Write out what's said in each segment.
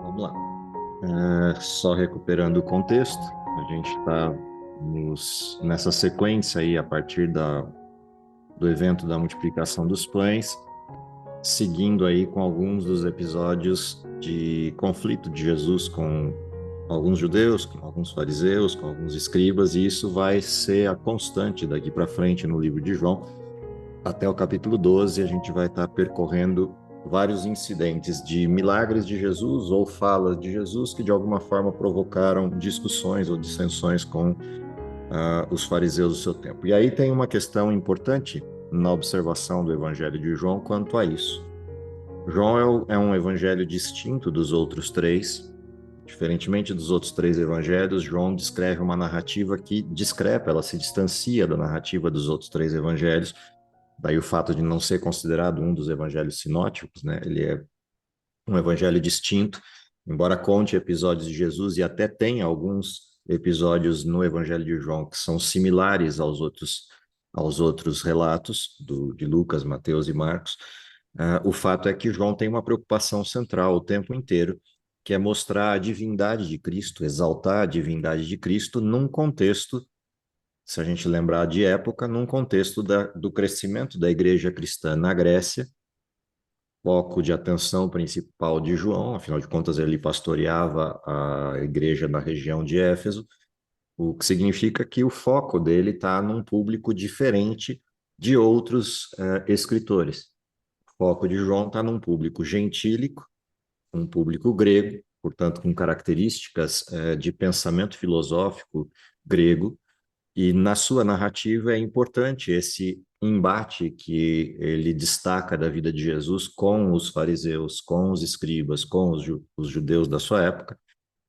Vamos lá. Só recuperando o contexto, a gente está nessa sequência aí, a partir do evento da multiplicação dos pães, seguindo aí com alguns dos episódios de conflito de Jesus com alguns judeus, com alguns fariseus, com alguns escribas, e isso vai ser a constante daqui para frente no livro de João. Até o capítulo 12, a gente vai estar percorrendo vários incidentes de milagres de Jesus ou falas de Jesus que de alguma forma provocaram discussões ou dissensões com os fariseus do seu tempo. E aí tem uma questão importante na observação do Evangelho de João quanto a isso. João é um evangelho distinto dos outros três. Diferentemente dos outros três evangelhos, João descreve uma narrativa que discrepa, ela se distancia da narrativa dos outros três evangelhos. Daí o fato de não ser considerado um dos evangelhos sinóticos, né? Ele é um evangelho distinto, embora conte episódios de Jesus e até tenha alguns episódios no Evangelho de João que são similares aos outros relatos de Lucas, Mateus e Marcos. O fato é que João tem uma preocupação central o tempo inteiro, que é mostrar a divindade de Cristo, exaltar a divindade de Cristo num contexto, se a gente lembrar de época, num contexto do crescimento da igreja cristã na Grécia, foco de atenção principal de João, afinal de contas ele pastoreava a igreja na região de Éfeso, o que significa que o foco dele está num público diferente de outros escritores. O foco de João está num público gentílico, um público grego, portanto com características de pensamento filosófico grego, e na sua narrativa é importante esse embate que ele destaca da vida de Jesus com os fariseus, com os escribas, com os judeus da sua época,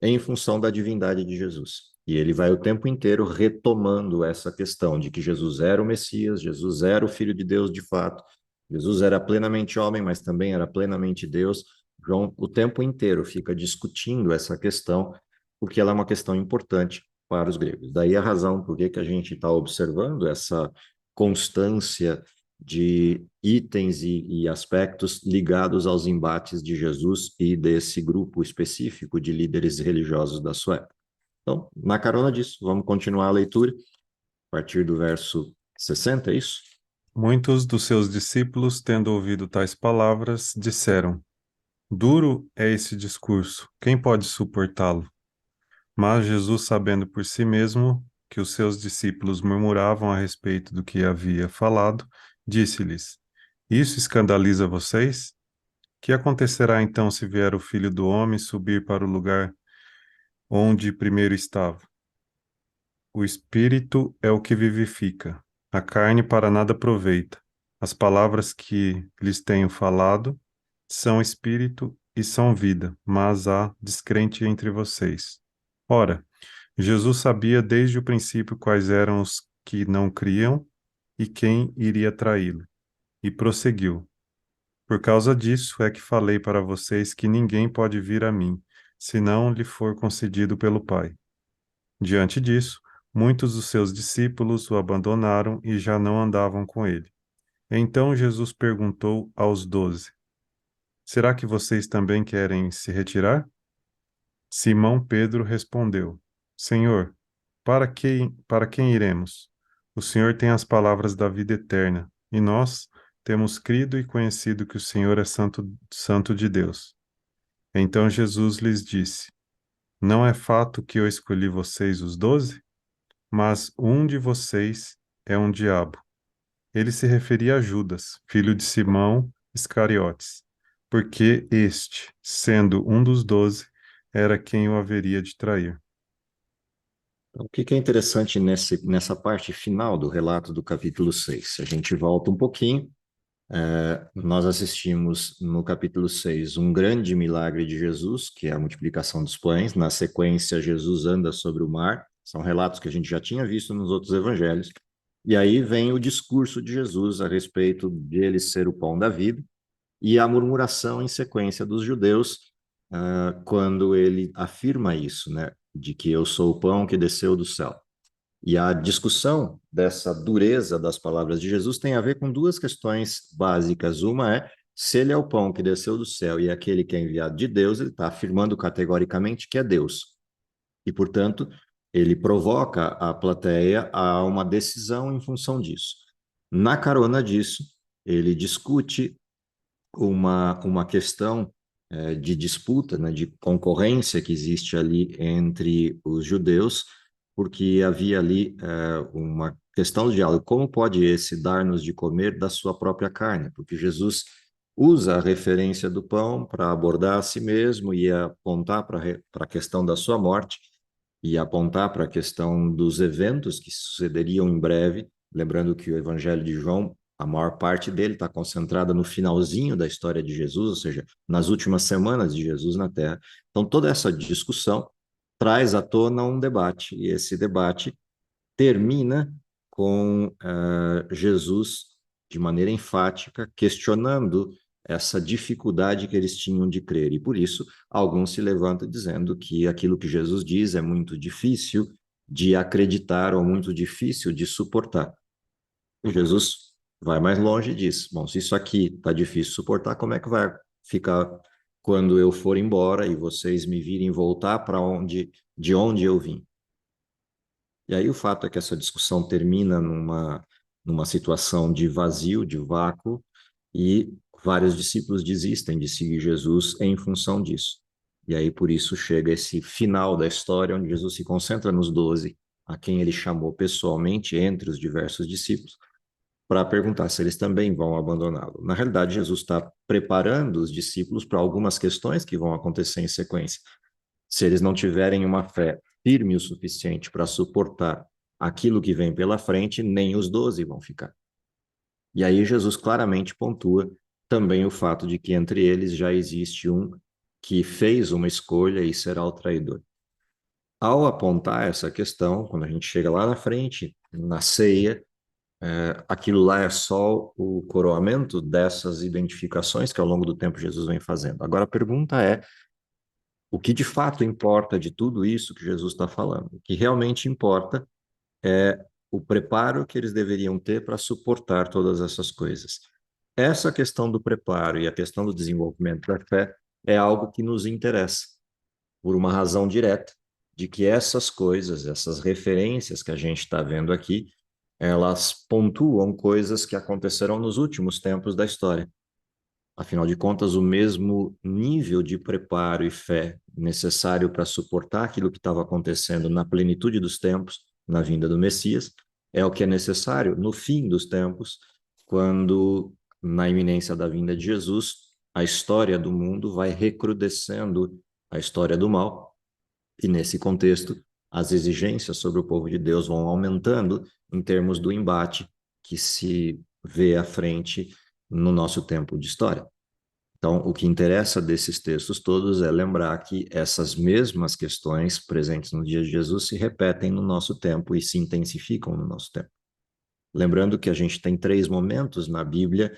em função da divindade de Jesus. E ele vai o tempo inteiro retomando essa questão de que Jesus era o Messias, Jesus era o Filho de Deus de fato, Jesus era plenamente homem, mas também era plenamente Deus. João o tempo inteiro fica discutindo essa questão, porque ela é uma questão importante para os gregos. Daí a razão por que a gente está observando essa constância de itens e aspectos ligados aos embates de Jesus e desse grupo específico de líderes religiosos da sua época. Então, na carona disso, vamos continuar a leitura, a partir do verso 60, é isso? Muitos dos seus discípulos, tendo ouvido tais palavras, disseram: Duro é esse discurso, quem pode suportá-lo? Mas Jesus, sabendo por si mesmo que os seus discípulos murmuravam a respeito do que havia falado, disse-lhes: Isso escandaliza vocês? Que acontecerá então se vier o Filho do Homem subir para o lugar onde primeiro estava? O Espírito é o que vivifica, a carne para nada aproveita. As palavras que lhes tenho falado são espírito e são vida, mas há descrente entre vocês. Ora, Jesus sabia desde o princípio quais eram os que não criam e quem iria traí-lo, e prosseguiu: Por causa disso é que falei para vocês que ninguém pode vir a mim, se não lhe for concedido pelo Pai. Diante disso, muitos dos seus discípulos o abandonaram e já não andavam com ele. Então Jesus perguntou aos 12: Será que vocês também querem se retirar? Simão Pedro respondeu: Senhor, para quem iremos? O Senhor tem as palavras da vida eterna, e nós temos crido e conhecido que o Senhor é santo, santo de Deus. Então Jesus lhes disse: Não é fato que eu escolhi vocês os 12? Mas um de vocês é um diabo. Ele se referia a Judas, filho de Simão Iscariotes, porque este, sendo um dos 12, era quem o haveria de trair. Então, o que é interessante nessa parte final do relato do capítulo 6? Se a gente volta um pouquinho, nós assistimos no capítulo 6 um grande milagre de Jesus, que é a multiplicação dos pães. Na sequência, Jesus anda sobre o mar. São relatos que a gente já tinha visto nos outros evangelhos. E aí vem o discurso de Jesus a respeito de ele ser o pão da vida e a murmuração em sequência dos judeus, quando ele afirma isso, né, de que eu sou o pão que desceu do céu. E a discussão dessa dureza das palavras de Jesus tem a ver com duas questões básicas. Uma é Se ele é o pão que desceu do céu e é aquele que é enviado de Deus, ele está afirmando categoricamente que é Deus. E, portanto, ele provoca a plateia a uma decisão em função disso. Na carona disso, ele discute uma questão de disputa, né, de concorrência que existe ali entre os judeus, porque havia ali uma questão de diálogo. Como pode esse dar-nos de comer da sua própria carne? Porque Jesus usa a referência do pão para abordar a si mesmo e apontar para a questão da sua morte e apontar para a questão dos eventos que sucederiam em breve. Lembrando que o Evangelho de João, a maior parte dele está concentrada no finalzinho da história de Jesus, ou seja, nas últimas semanas de Jesus na Terra. Então, toda essa discussão traz à tona um debate, e esse debate termina com Jesus, de maneira enfática, questionando essa dificuldade que eles tinham de crer. E por isso, alguns se levantam dizendo que aquilo que Jesus diz é muito difícil de acreditar ou muito difícil de suportar. E Jesus vai mais longe e diz: bom, se isso aqui está difícil de suportar, como é que vai ficar quando eu for embora e vocês me virem voltar para de onde eu vim? E aí o fato é que essa discussão termina numa situação de vazio, de vácuo, e vários discípulos desistem de seguir Jesus em função disso. E aí por isso chega esse final da história, onde Jesus se concentra nos 12, a quem ele chamou pessoalmente entre os diversos discípulos, para perguntar se eles também vão abandoná-lo. Na realidade, Jesus está preparando os discípulos para algumas questões que vão acontecer em sequência. Se eles não tiverem uma fé firme o suficiente para suportar aquilo que vem pela frente, nem os 12 vão ficar. E aí Jesus claramente pontua também o fato de que entre eles já existe um que fez uma escolha e será o traidor. Ao apontar essa questão, quando a gente chega lá na frente, na ceia, aquilo lá é só o coroamento dessas identificações que ao longo do tempo Jesus vem fazendo. Agora a pergunta é: o que de fato importa de tudo isso que Jesus está falando? O que realmente importa é o preparo que eles deveriam ter para suportar todas essas coisas. Essa questão do preparo e a questão do desenvolvimento da fé é algo que nos interessa, por uma razão direta, de que essas coisas, essas referências que a gente está vendo aqui, elas pontuam coisas que aconteceram nos últimos tempos da história. Afinal de contas, o mesmo nível de preparo e fé necessário para suportar aquilo que estava acontecendo na plenitude dos tempos, na vinda do Messias, é o que é necessário no fim dos tempos, quando, na iminência da vinda de Jesus, a história do mundo vai recrudescendo a história do mal, e nesse contexto, as exigências sobre o povo de Deus vão aumentando em termos do embate que se vê à frente no nosso tempo de história. Então, o que interessa desses textos todos é lembrar que essas mesmas questões presentes no dia de Jesus se repetem no nosso tempo e se intensificam no nosso tempo. Lembrando que a gente tem 3 momentos na Bíblia,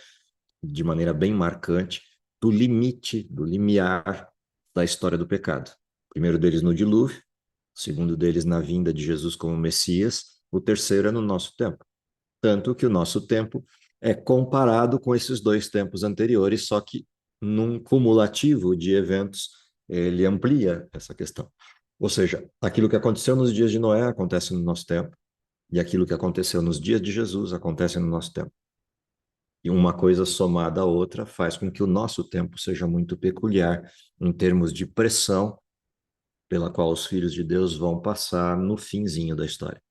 de maneira bem marcante, do limite, do limiar da história do pecado. O primeiro deles no dilúvio, o segundo deles na vinda de Jesus como Messias, o terceiro é no nosso tempo. Tanto que o nosso tempo é comparado com esses 2 tempos anteriores, só que num cumulativo de eventos, ele amplia essa questão. Ou seja, aquilo que aconteceu nos dias de Noé acontece no nosso tempo, e aquilo que aconteceu nos dias de Jesus acontece no nosso tempo. E uma coisa somada à outra faz com que o nosso tempo seja muito peculiar em termos de pressão pela qual os filhos de Deus vão passar no finzinho da história.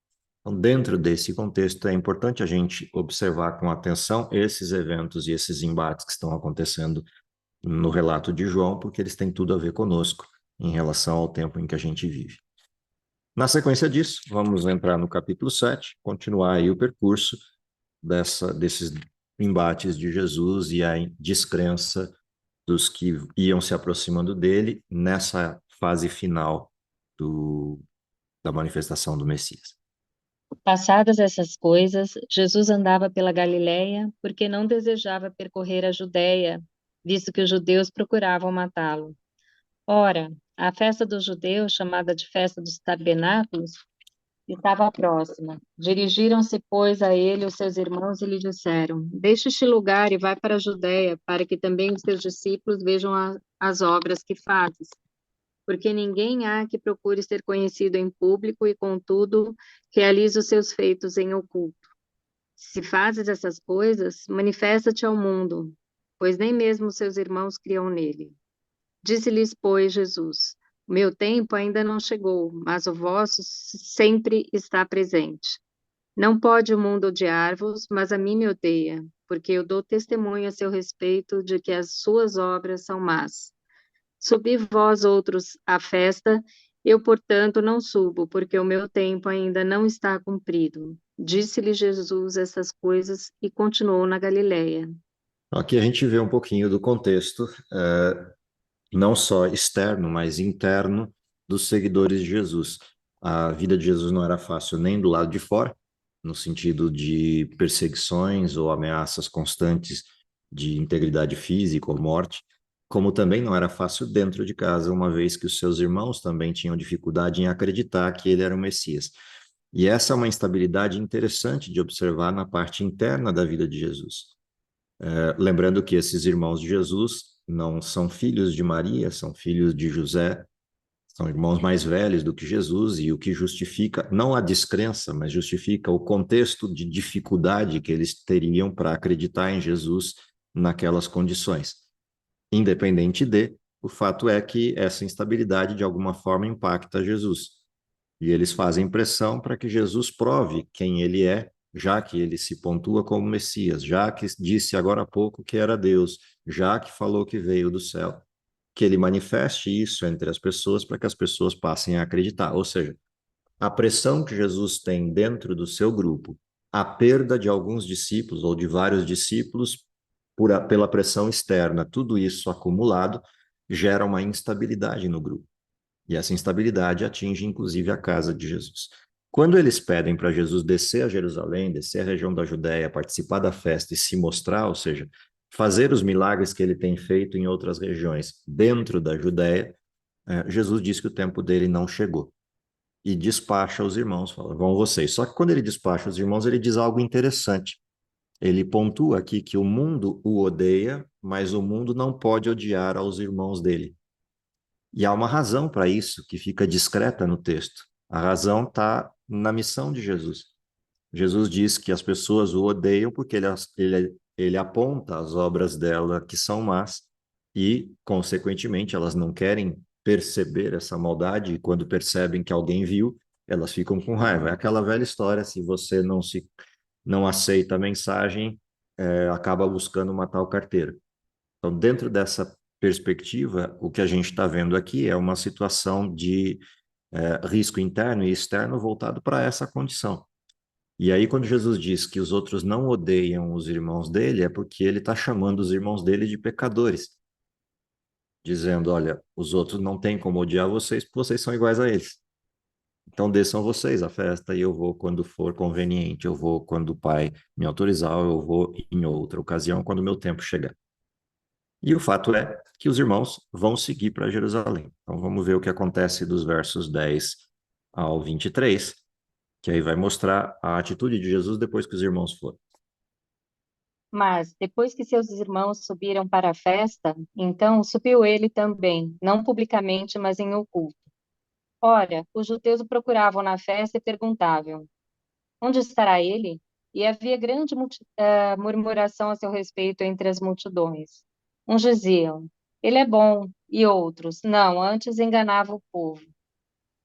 Então, dentro desse contexto, é importante a gente observar com atenção esses eventos e esses embates que estão acontecendo no relato de João, porque eles têm tudo a ver conosco em relação ao tempo em que a gente vive. Na sequência disso, vamos entrar no capítulo 7, continuar aí o percurso desses embates de Jesus e a descrença dos que iam se aproximando dele nessa fase final da manifestação do Messias. Passadas essas coisas, Jesus andava pela Galiléia, porque não desejava percorrer a Judéia, visto que os judeus procuravam matá-lo. Ora, a festa dos judeus, chamada de festa dos tabernáculos, estava próxima. Dirigiram-se, pois, a ele os seus irmãos e lhe disseram: Deixa este lugar e vai para a Judéia, para que também os teus discípulos vejam as obras que fazes. Porque ninguém há que procure ser conhecido em público e, contudo, realize os seus feitos em oculto. Se fazes essas coisas, manifesta-te ao mundo, pois nem mesmo os seus irmãos criam nele. Disse-lhes, pois, Jesus: O meu tempo ainda não chegou, mas o vosso sempre está presente. Não pode o mundo odiar-vos, mas a mim me odeia, porque eu dou testemunho a seu respeito de que as suas obras são más. Subi vós outros à festa, eu, portanto, não subo, porque o meu tempo ainda não está cumprido. Disse-lhe Jesus essas coisas e continuou na Galiléia. Aqui a gente vê um pouquinho do contexto, não só externo, mas interno dos seguidores de Jesus. A vida de Jesus não era fácil nem do lado de fora, no sentido de perseguições ou ameaças constantes de integridade física ou morte, como também não era fácil dentro de casa, uma vez que os seus irmãos também tinham dificuldade em acreditar que ele era o Messias. E essa é uma instabilidade interessante de observar na parte interna da vida de Jesus. Lembrando que esses irmãos de Jesus não são filhos de Maria, são filhos de José, são irmãos mais velhos do que Jesus, e o que justifica, não a descrença, mas justifica o contexto de dificuldade que eles teriam para acreditar em Jesus naquelas condições. Independente de, o fato é que essa instabilidade de alguma forma impacta Jesus. E eles fazem pressão para que Jesus prove quem ele é, já que ele se pontua como Messias, já que disse agora há pouco que era Deus, já que falou que veio do céu, que ele manifeste isso entre as pessoas para que as pessoas passem a acreditar. Ou seja, a pressão que Jesus tem dentro do seu grupo, a perda de alguns discípulos ou de vários discípulos pela pressão externa, tudo isso acumulado gera uma instabilidade no grupo. E essa instabilidade atinge inclusive a casa de Jesus. Quando eles pedem para Jesus descer a Jerusalém, descer a região da Judéia, participar da festa e se mostrar, ou seja, fazer os milagres que ele tem feito em outras regiões dentro da Judéia, Jesus diz que o tempo dele não chegou. E despacha os irmãos, fala, vão vocês. Só que quando ele despacha os irmãos, ele diz algo interessante. Ele pontua aqui que o mundo o odeia, mas o mundo não pode odiar aos irmãos dele. E há uma razão para isso que fica discreta no texto. A razão está na missão de Jesus. Jesus diz que as pessoas o odeiam porque ele aponta as obras dela que são más e, consequentemente, elas não querem perceber essa maldade e quando percebem que alguém viu, elas ficam com raiva. É aquela velha história, se você não aceita a mensagem, acaba buscando matar o carteiro. Então, dentro dessa perspectiva, o que a gente está vendo aqui é uma situação de risco interno e externo voltado para essa condição. E aí, quando Jesus diz que os outros não odeiam os irmãos dele, é porque ele está chamando os irmãos dele de pecadores, dizendo: olha, os outros não têm como odiar vocês, porque vocês são iguais a eles. Então, desçam vocês a festa e eu vou quando for conveniente, eu vou quando o pai me autorizar, eu vou em outra ocasião, quando o meu tempo chegar. E o fato é que os irmãos vão seguir para Jerusalém. Então vamos ver o que acontece dos versos 10 ao 23, que aí vai mostrar a atitude de Jesus depois que os irmãos foram. Mas, depois que seus irmãos subiram para a festa, então subiu ele também, não publicamente, mas em oculto. Ora, os judeus o procuravam na festa e perguntavam: Onde estará ele? E havia grande murmuração a seu respeito entre as multidões. Uns diziam: Ele é bom, e outros: Não, antes enganava o povo.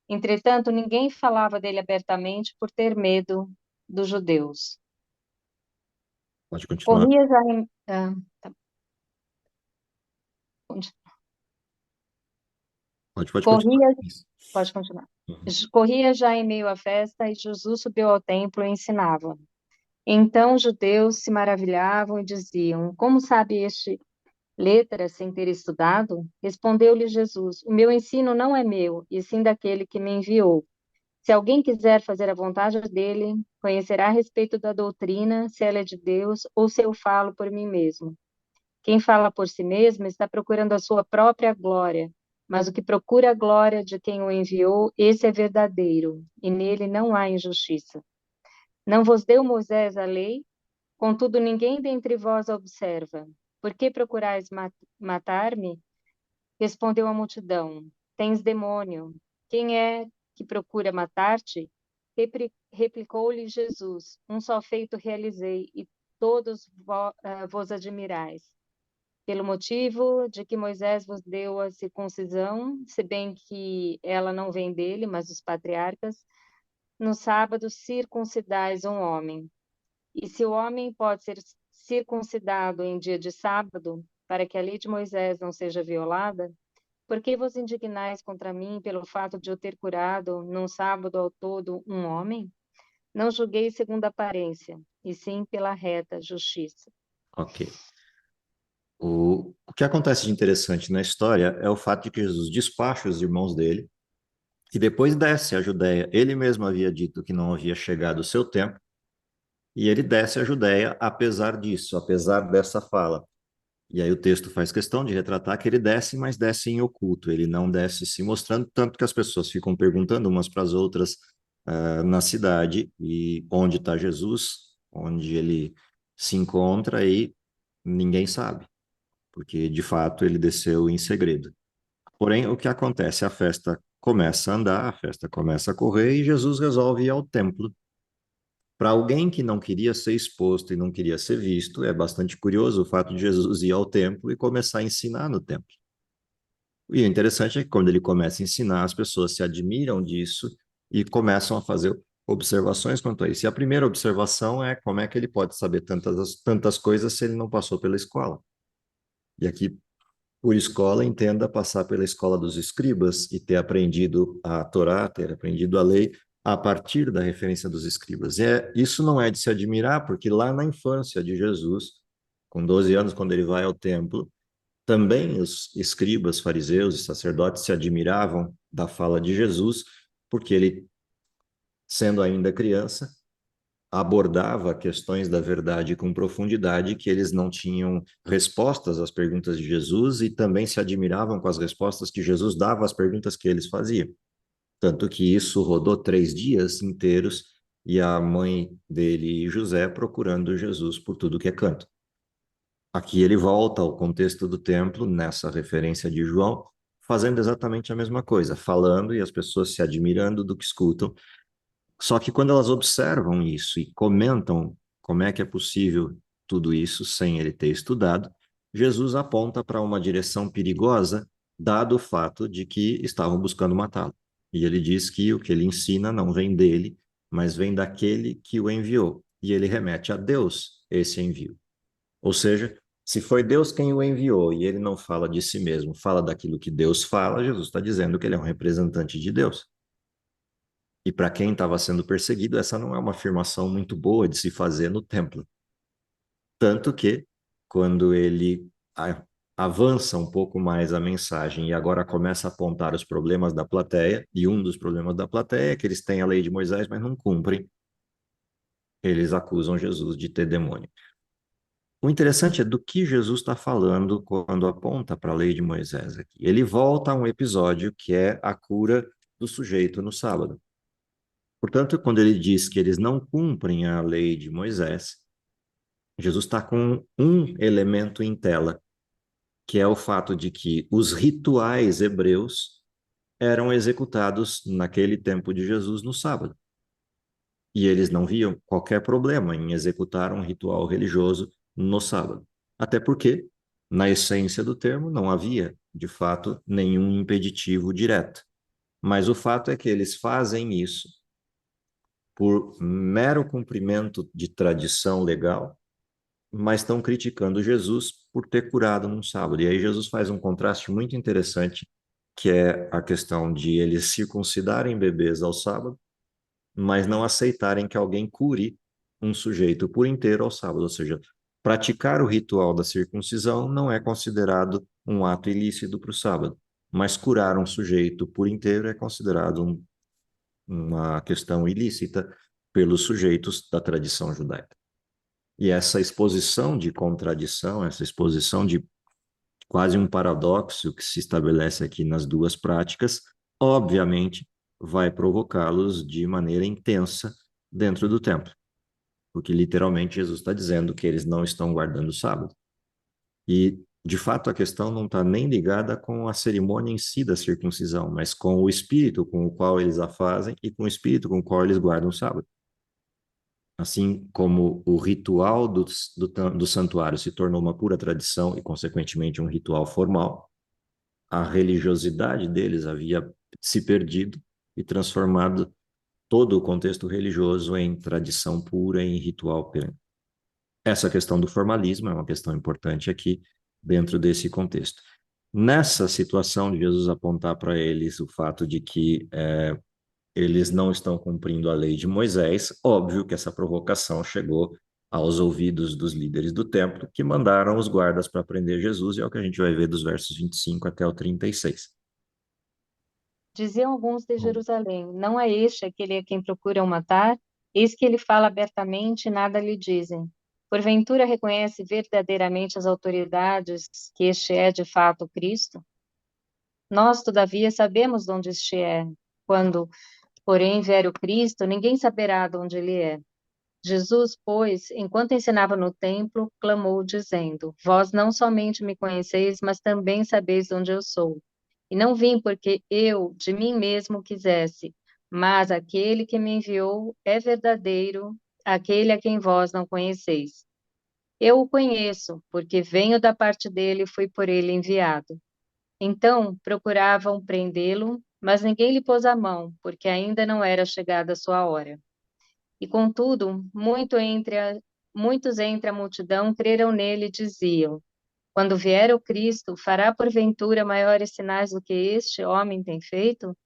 Entretanto, ninguém falava dele abertamente por ter medo dos judeus. Pode continuar. Corria já em, tá, onde- Pode continuar. corria, Isso. pode continuar. Uhum. Corria já em meio à festa e Jesus subiu ao templo e ensinava. Então os judeus se maravilhavam e diziam: Como sabe este letras sem ter estudado? Respondeu-lhe Jesus: O meu ensino não é meu, e sim daquele que me enviou. Se alguém quiser fazer a vontade dele, conhecerá a respeito da doutrina, se ela é de Deus ou se eu falo por mim mesmo. Quem fala por si mesmo está procurando a sua própria glória. Mas o que procura a glória de quem o enviou, esse é verdadeiro, e nele não há injustiça. Não vos deu Moisés a lei? Contudo, ninguém dentre vós a observa. Por que procurais matar-me? Respondeu a multidão: Tens demônio. Quem é que procura matar-te? Replicou-lhe Jesus: Um só feito realizei, e todos vos admirais. Pelo motivo de que Moisés vos deu a circuncisão, se bem que ela não vem dele, mas dos patriarcas, no sábado circuncidais um homem. E se o homem pode ser circuncidado em dia de sábado, para que a lei de Moisés não seja violada, por que vos indignais contra mim pelo fato de eu ter curado num sábado ao todo um homem? Não julguei segundo a aparência, e sim pela reta justiça. Ok. O que acontece de interessante na história é o fato de que Jesus despacha os irmãos dele e depois desce a Judéia. Ele mesmo havia dito que não havia chegado o seu tempo, e ele desce a Judéia apesar disso, apesar dessa fala. E aí o texto faz questão de retratar que ele desce, mas desce em oculto, ele não desce se mostrando, tanto que as pessoas ficam perguntando umas para as outras na cidade, e onde está Jesus, onde ele se encontra, e ninguém sabe, porque de fato ele desceu em segredo. Porém, o que acontece? A festa começa a andar, a festa começa a correr, e Jesus resolve ir ao templo. Para alguém que não queria ser exposto e não queria ser visto, é bastante curioso o fato de Jesus ir ao templo e começar a ensinar no templo. E o interessante é que quando ele começa a ensinar, as pessoas se admiram disso e começam a fazer observações quanto a isso. E a primeira observação é como é que ele pode saber tantas coisas se ele não passou pela escola. E aqui, por escola, entenda passar pela escola dos escribas e ter aprendido a Torá, ter aprendido a lei a partir da referência dos escribas. Isso não é de se admirar, porque lá na infância de Jesus, com 12 anos, quando ele vai ao templo, também os escribas, fariseus e sacerdotes se admiravam da fala de Jesus, porque ele, sendo ainda criança, abordava questões da verdade com profundidade, que eles não tinham respostas às perguntas de Jesus e também se admiravam com as respostas que Jesus dava às perguntas que eles faziam. Tanto que isso rodou 3 dias inteiros e a mãe dele e José procurando Jesus por tudo que é canto. Aqui ele volta ao contexto do templo, nessa referência de João, fazendo exatamente a mesma coisa, falando e as pessoas se admirando do que escutam. Só que quando elas observam isso e comentam como é que é possível tudo isso sem ele ter estudado, Jesus aponta para uma direção perigosa, dado o fato de que estavam buscando matá-lo. E ele diz que o que ele ensina não vem dele, mas vem daquele que o enviou. E ele remete a Deus esse envio. Ou seja, se foi Deus quem o enviou e ele não fala de si mesmo, fala daquilo que Deus fala, Jesus está dizendo que ele é um representante de Deus. E para quem estava sendo perseguido, essa não é uma afirmação muito boa de se fazer no templo. Tanto que, quando ele avança um pouco mais a mensagem e agora começa a apontar os problemas da plateia, e um dos problemas da plateia é que eles têm a lei de Moisés, mas não cumprem, eles acusam Jesus de ter demônio. O interessante é do que Jesus está falando quando aponta para a lei de Moisés aqui. Ele volta a um episódio que é a cura do sujeito no sábado. Portanto, quando ele diz que eles não cumprem a lei de Moisés, Jesus está com um elemento em tela, que é o fato de que os rituais hebreus eram executados naquele tempo de Jesus no sábado. E eles não viam qualquer problema em executar um ritual religioso no sábado. Até porque, na essência do termo, não havia, de fato, nenhum impeditivo direto. Mas o fato é que eles fazem isso por mero cumprimento de tradição legal, mas estão criticando Jesus por ter curado num sábado. E aí Jesus faz um contraste muito interessante, que é a questão de eles circuncidarem bebês ao sábado, mas não aceitarem que alguém cure um sujeito por inteiro ao sábado. Ou seja, praticar o ritual da circuncisão não é considerado um ato ilícito para o sábado, mas curar um sujeito por inteiro é considerado uma questão ilícita pelos sujeitos da tradição judaica. E essa exposição de contradição, essa exposição de quase um paradoxo que se estabelece aqui nas duas práticas, obviamente vai provocá-los de maneira intensa dentro do templo, porque literalmente Jesus está dizendo que eles não estão guardando o sábado. E, de fato, a questão não está nem ligada com a cerimônia em si da circuncisão, mas com o espírito com o qual eles a fazem e com o espírito com o qual eles guardam o sábado. Assim como o ritual do santuário se tornou uma pura tradição e, consequentemente, um ritual formal, a religiosidade deles havia se perdido e transformado todo o contexto religioso em tradição pura, em ritual perene. Essa questão do formalismo é uma questão importante aqui dentro desse contexto. Nessa situação de Jesus apontar para eles o fato de que eles não estão cumprindo a lei de Moisés, óbvio que essa provocação chegou aos ouvidos dos líderes do templo, que mandaram os guardas para prender Jesus, e é o que a gente vai ver dos versos 25 até o 36. Diziam alguns de Jerusalém: não é este aquele a quem procuram matar? Eis que ele fala abertamente e nada lhe dizem. Porventura reconhece verdadeiramente as autoridades que este é de fato o Cristo? Nós, todavia, sabemos de onde este é. Quando, porém, vier o Cristo, ninguém saberá de onde ele é. Jesus, pois, enquanto ensinava no templo, clamou, dizendo: Vós não somente me conheceis, mas também sabeis de onde eu sou. E não vim porque eu de mim mesmo quisesse, mas aquele que me enviou é verdadeiro, aquele a quem vós não conheceis. Eu o conheço, porque venho da parte dele e fui por ele enviado. Então procuravam prendê-lo, mas ninguém lhe pôs a mão, porque ainda não era chegada a sua hora. E contudo, muitos entre a multidão creram nele e diziam: Quando vier o Cristo, fará porventura maiores sinais do que este homem tem feito?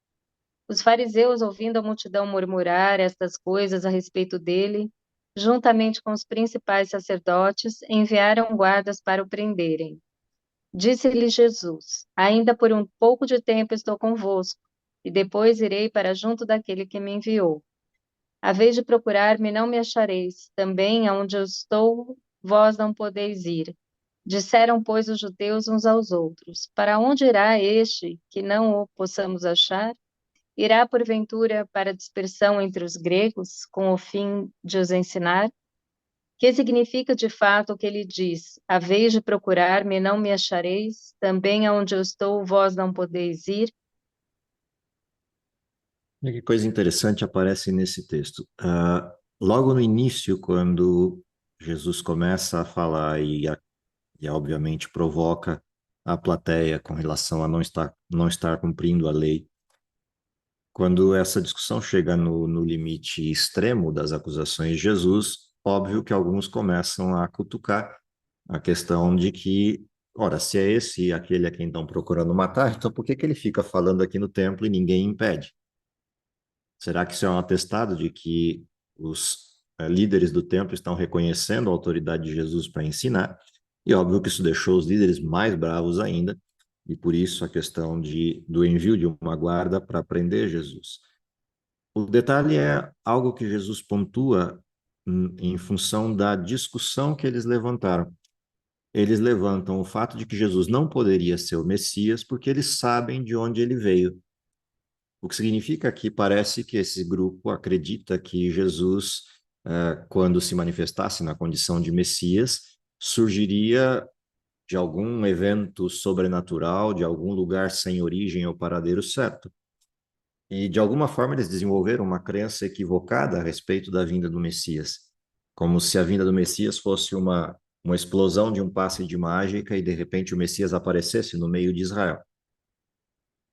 Os fariseus, ouvindo a multidão murmurar estas coisas a respeito dele, juntamente com os principais sacerdotes, enviaram guardas para o prenderem. Disse-lhe Jesus: Ainda por um pouco de tempo estou convosco, e depois irei para junto daquele que me enviou. A vez de procurar-me, não me achareis. Também aonde eu estou, vós não podeis ir. Disseram, pois, os judeus uns aos outros: Para onde irá este que não o possamos achar? Irá, porventura, para dispersão entre os gregos, com o fim de os ensinar? Que significa de fato o que ele diz: A vez de procurar-me, não me achareis? Também aonde eu estou, vós não podeis ir? E que coisa interessante aparece nesse texto. Logo no início, quando Jesus começa a falar e obviamente provoca a plateia com relação a não estar cumprindo a lei, quando essa discussão chega no limite extremo das acusações de Jesus, óbvio que alguns começam a cutucar a questão de que, ora, se é esse aquele a quem estão procurando matar, então por que que ele fica falando aqui no templo e ninguém impede? Será que isso é um atestado de que os líderes do templo estão reconhecendo a autoridade de Jesus para ensinar? E óbvio que isso deixou os líderes mais bravos ainda, e por isso a questão do envio de uma guarda para prender Jesus. O detalhe é algo que Jesus pontua em função da discussão que eles levantaram. Eles levantam o fato de que Jesus não poderia ser o Messias porque eles sabem de onde ele veio. O que significa que parece que esse grupo acredita que Jesus, quando se manifestasse na condição de Messias, surgiria de algum evento sobrenatural, de algum lugar sem origem ou paradeiro certo. E, de alguma forma, eles desenvolveram uma crença equivocada a respeito da vinda do Messias, como se a vinda do Messias fosse uma explosão de um passe de mágica e, de repente, o Messias aparecesse no meio de Israel.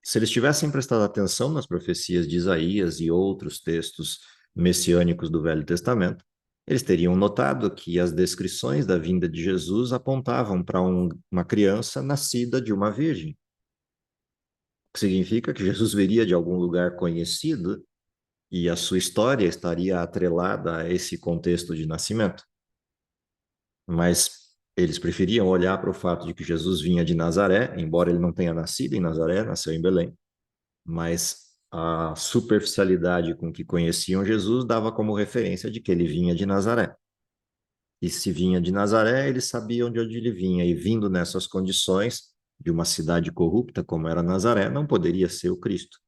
Se eles tivessem prestado atenção nas profecias de Isaías e outros textos messiânicos do Velho Testamento, eles teriam notado que as descrições da vinda de Jesus apontavam para uma criança nascida de uma virgem, o que significa que Jesus viria de algum lugar conhecido e a sua história estaria atrelada a esse contexto de nascimento. Mas eles preferiam olhar para o fato de que Jesus vinha de Nazaré, embora ele não tenha nascido em Nazaré, nasceu em Belém, mas a superficialidade com que conheciam Jesus dava como referência de que ele vinha de Nazaré. E se vinha de Nazaré, eles sabiam de onde ele vinha, e vindo nessas condições, de uma cidade corrupta como era Nazaré, não poderia ser o Cristo.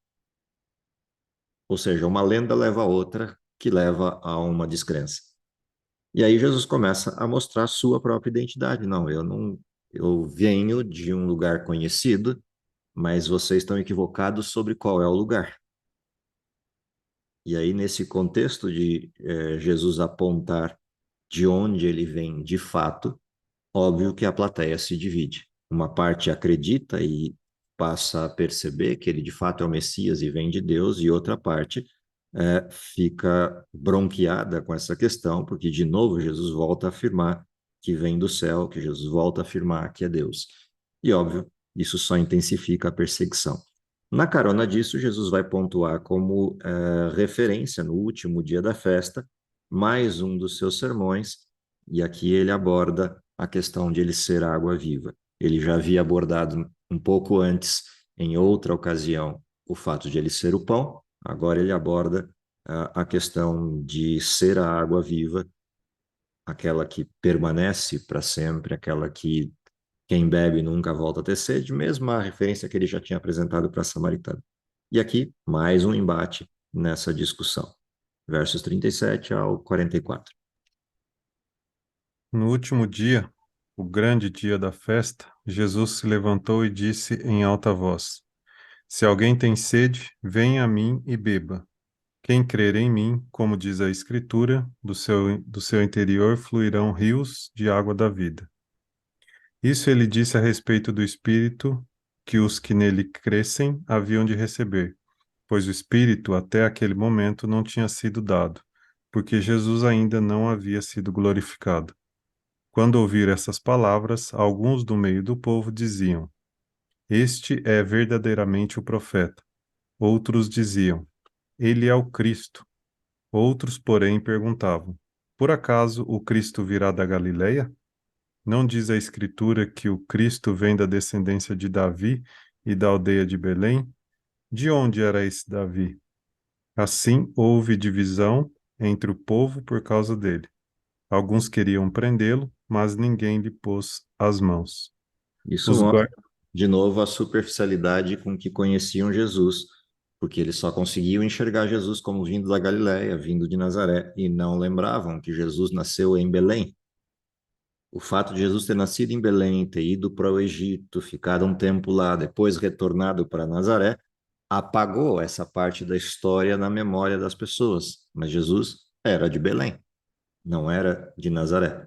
Ou seja, uma lenda leva a outra, que leva a uma descrença. E aí Jesus começa a mostrar a sua própria identidade. Não, eu venho de um lugar conhecido, mas vocês estão equivocados sobre qual é o lugar. E aí, nesse contexto de Jesus apontar de onde ele vem de fato, óbvio que a plateia se divide. Uma parte acredita e passa a perceber que ele de fato é o Messias e vem de Deus, e outra parte fica bronqueada com essa questão, porque de novo Jesus volta a afirmar que vem do céu, que Jesus volta a afirmar que é Deus. E óbvio, isso só intensifica a perseguição. Na carona disso, Jesus vai pontuar como referência no último dia da festa, mais um dos seus sermões, e aqui ele aborda a questão de ele ser água viva. Ele já havia abordado um pouco antes, em outra ocasião, o fato de ele ser o pão, agora ele aborda a questão de ser a água viva, aquela que permanece para sempre, aquela que quem bebe nunca volta a ter sede, mesmo a referência que ele já tinha apresentado para a samaritana. E aqui, mais um embate nessa discussão. Versos 37 ao 44. No último dia, o grande dia da festa, Jesus se levantou e disse em alta voz: Se alguém tem sede, venha a mim e beba. Quem crer em mim, como diz a Escritura, do seu interior fluirão rios de água da vida. Isso ele disse a respeito do Espírito que os que nele crescem haviam de receber, pois o Espírito até aquele momento não tinha sido dado, porque Jesus ainda não havia sido glorificado. Quando ouviram essas palavras, alguns do meio do povo diziam: Este é verdadeiramente o profeta. Outros diziam: Ele é o Cristo. Outros, porém, perguntavam: Por acaso o Cristo virá da Galileia? Não diz a Escritura que o Cristo vem da descendência de Davi e da aldeia de Belém? De onde era esse Davi? Assim houve divisão entre o povo por causa dele. Alguns queriam prendê-lo, mas ninguém lhe pôs as mãos. Isso Os mostra, guardas de novo, a superficialidade com que conheciam Jesus, porque eles só conseguiam enxergar Jesus como vindo da Galiléia, vindo de Nazaré, e não lembravam que Jesus nasceu em Belém. O fato de Jesus ter nascido em Belém, ter ido para o Egito, ficado um tempo lá, depois retornado para Nazaré, apagou essa parte da história na memória das pessoas. Mas Jesus era de Belém, não era de Nazaré.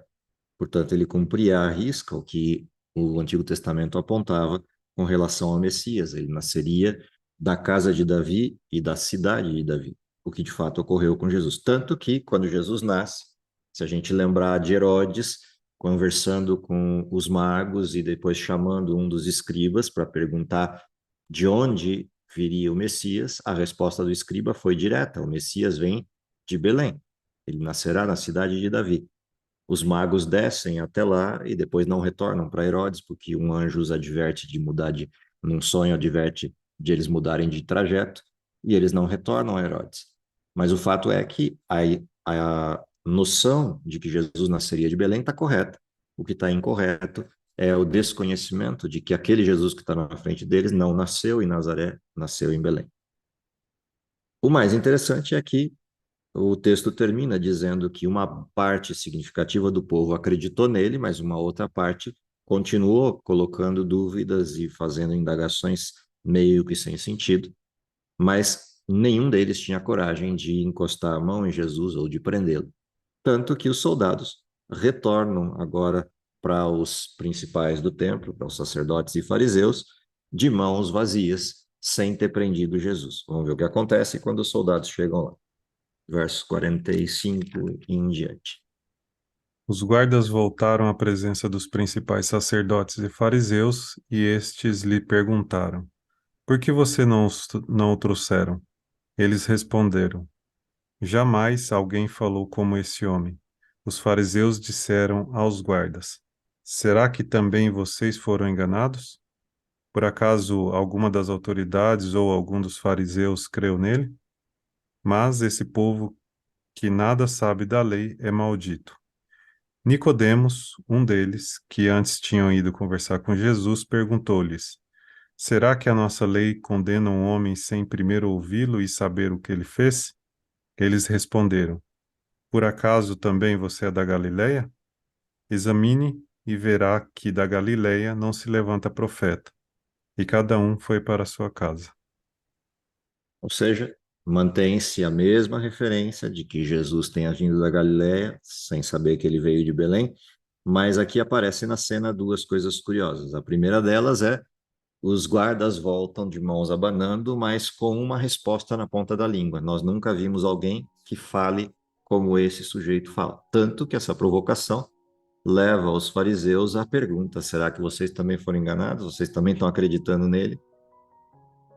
Portanto, ele cumpria à risca o que o Antigo Testamento apontava com relação ao Messias. Ele nasceria da casa de Davi e da cidade de Davi, o que de fato ocorreu com Jesus. Tanto que, quando Jesus nasce, se a gente lembrar de Herodes conversando com os magos e depois chamando um dos escribas para perguntar de onde viria o Messias, a resposta do escriba foi direta: o Messias vem de Belém. Ele nascerá na cidade de Davi. Os magos descem até lá e depois não retornam para Herodes, porque um anjo os adverte de mudar de, num sonho adverte de eles mudarem de trajeto, e eles não retornam a Herodes. Mas o fato é que a noção de que Jesus nasceria de Belém está correta. O que está incorreto é o desconhecimento de que aquele Jesus que está na frente deles não nasceu em Nazaré, nasceu em Belém. O mais interessante é que o texto termina dizendo que uma parte significativa do povo acreditou nele, mas uma outra parte continuou colocando dúvidas e fazendo indagações meio que sem sentido, mas nenhum deles tinha coragem de encostar a mão em Jesus ou de prendê-lo. Tanto que os soldados retornam agora para os principais do templo, para os sacerdotes e fariseus, de mãos vazias, sem ter prendido Jesus. Vamos ver o que acontece quando os soldados chegam lá. Versos 45 e em diante. Os guardas voltaram à presença dos principais sacerdotes e fariseus, e estes lhe perguntaram: Por que você não o trouxeram? Eles responderam: Jamais alguém falou como esse homem. Os fariseus disseram aos guardas: Será que também vocês foram enganados? Por acaso alguma das autoridades ou algum dos fariseus creu nele? Mas esse povo que nada sabe da lei é maldito. Nicodemos, um deles, que antes tinham ido conversar com Jesus, perguntou-lhes: Será que a nossa lei condena um homem sem primeiro ouvi-lo e saber o que ele fez? Eles responderam: Por acaso também você é da Galileia? Examine e verá que da Galileia não se levanta profeta. E cada um foi para a sua casa. Ou seja, mantém-se a mesma referência de que Jesus tenha vindo da Galileia, sem saber que ele veio de Belém, mas aqui aparecem na cena duas coisas curiosas. A primeira delas é os guardas voltam de mãos abanando, mas com uma resposta na ponta da língua. Nós nunca vimos alguém que fale como esse sujeito fala. Tanto que essa provocação leva os fariseus à pergunta: será que vocês também foram enganados? Vocês também estão acreditando nele?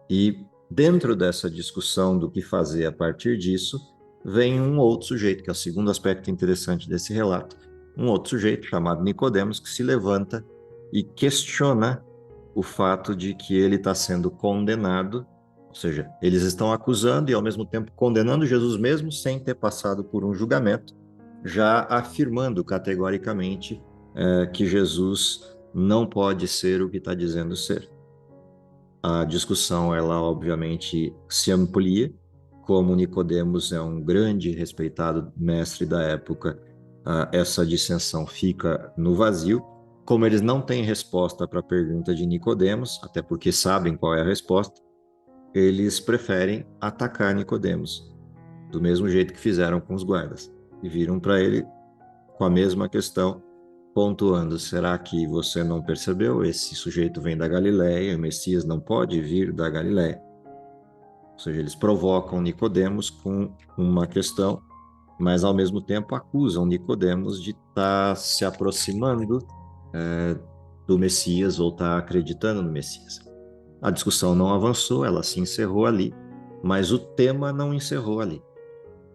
E dentro dessa discussão do que fazer a partir disso, vem um outro sujeito, que é o segundo aspecto interessante desse relato, um outro sujeito chamado Nicodemos, que se levanta e questiona o fato de que ele está sendo condenado, ou seja, eles estão acusando e ao mesmo tempo condenando Jesus mesmo sem ter passado por um julgamento, já afirmando categoricamente que Jesus não pode ser o que está dizendo ser. A discussão, ela obviamente se amplia, como Nicodemos é um grande e respeitado mestre da época, essa dissensão fica no vazio. Como eles não têm resposta para a pergunta de Nicodemos, até porque sabem qual é a resposta, eles preferem atacar Nicodemos, do mesmo jeito que fizeram com os guardas, e viram para ele com a mesma questão, pontuando: será que você não percebeu? Esse sujeito vem da Galileia, o Messias não pode vir da Galileia. Ou seja, eles provocam Nicodemos com uma questão, mas ao mesmo tempo acusam Nicodemos de estar se aproximando do Messias ou estar acreditando no Messias. A discussão não avançou, ela se encerrou ali, mas o tema não encerrou ali.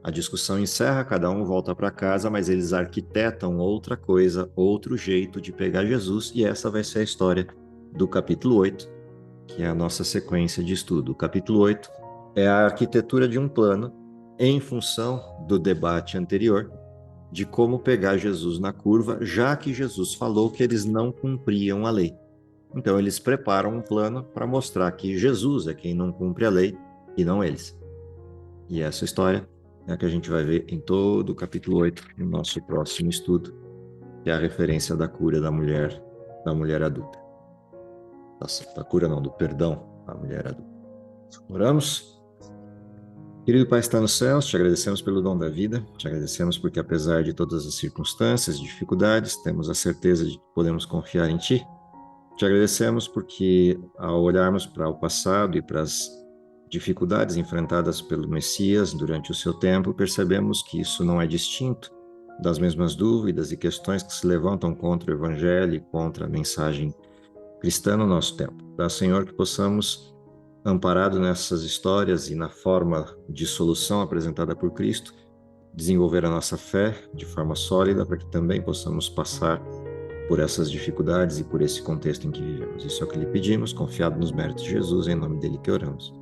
A discussão encerra, cada um volta para casa, mas eles arquitetam outra coisa, outro jeito de pegar Jesus, e essa vai ser a história do capítulo 8, que é a nossa sequência de estudo. O capítulo 8 é a arquitetura de um plano em função do debate anterior de como pegar Jesus na curva, já que Jesus falou que eles não cumpriam a lei. Então eles preparam um plano para mostrar que Jesus é quem não cumpre a lei e não eles. E essa história é a que a gente vai ver em todo o capítulo 8, no nosso próximo estudo, que é a referência da cura da mulher adulta. Da cura não, do perdão da mulher adulta. Oramos. Querido Pai que está nos céus, te agradecemos pelo dom da vida, te agradecemos porque apesar de todas as circunstâncias, dificuldades, temos a certeza de que podemos confiar em Ti. Te agradecemos porque ao olharmos para o passado e para as dificuldades enfrentadas pelo Messias durante o seu tempo, percebemos que isso não é distinto das mesmas dúvidas e questões que se levantam contra o Evangelho e contra a mensagem cristã no nosso tempo. Dá, Senhor, que possamos, amparados nessas histórias e na forma de solução apresentada por Cristo, desenvolver a nossa fé de forma sólida para que também possamos passar por essas dificuldades e por esse contexto em que vivemos. Isso é o que lhe pedimos, confiado nos méritos de Jesus, em nome dele que oramos.